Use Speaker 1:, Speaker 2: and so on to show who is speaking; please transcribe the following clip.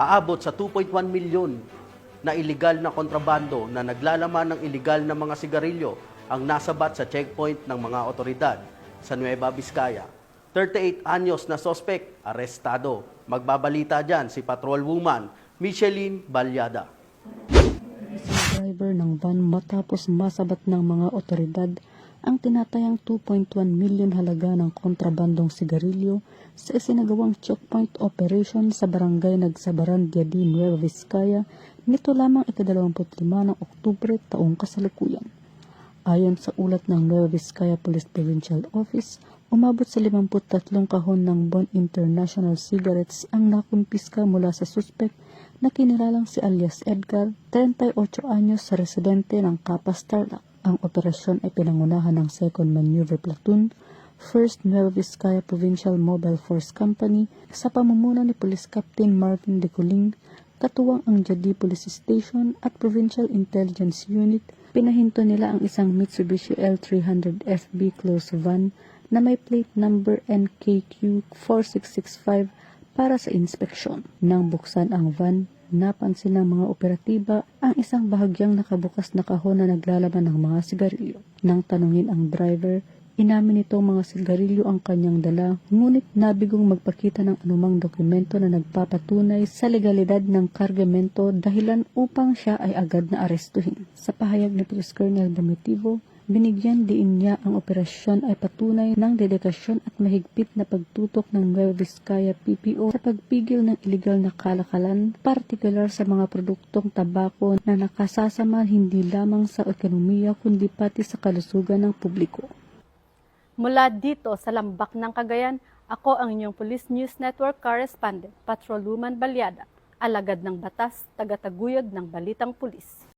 Speaker 1: Aabot sa 2.1 milyon na iligal na kontrabando na naglalaman ng iligal na mga sigarilyo ang nasabat sa checkpoint ng mga otoridad sa Nueva Vizcaya. 38 anyos na sospek, arestado. Magbabalita dyan si patrolwoman Micheline Balyada.
Speaker 2: Isang driver ng van matapos masabat ng mga otoridad ang tinatayang 2.1 milyon halaga ng kontrabandong sigarilyo sa isinagawang checkpoint operation sa barangay Nagsabaran, Diadi, Nueva Vizcaya nito lamang ika-25 ng Oktubre taong kasalukuyan. Ayon sa ulat ng Nueva Vizcaya Police Provincial Office, umabot sa 53 kahon ng Bon International Cigarettes ang nakumpiska mula sa suspect na kinilalang si alias Edgar, 38 anyos sa residente ng Capas Tarlac. Ang operasyon ay pinangunahan ng 2nd Maneuver Platoon, 1st Nueva Vizcaya Provincial Mobile Force Company sa pamumuno ni Police Captain Marvin De Coling, katuwang ang Diadi Police Station at Provincial Intelligence Unit. Pinahinto nila ang isang Mitsubishi L300 FB closed van na may plate number NKQ 4665 para sa inspeksyon. Nang buksan ang van, napansin ng mga operatiba ang isang bahagyang nakabukas na kahon na naglalaman ng mga sigarilyo. Nang tanungin ang driver, inamin nitong mga sigarilyo ang kanyang dala, ngunit nabigong magpakita ng anumang dokumento na nagpapatunay sa legalidad ng kargamento dahilan upang siya ay agad na arestuhin. Sa pahayag ni Police Colonel Domitivo, binigyan diin niya ang operasyon ay patunay ng dedikasyon at mahigpit na pagtutok ng Nueva Vizcaya PPO sa pagpigil ng iligal na kalakalan, partikular sa mga produktong tabako na nakasasama hindi lamang sa ekonomiya kundi pati sa kalusugan ng publiko.
Speaker 3: Mula dito sa Lambak ng Cagayan, ako ang inyong Police News Network correspondent, Patrolwoman Balyada, alagad ng batas, tagataguyod ng Balitang Pulis.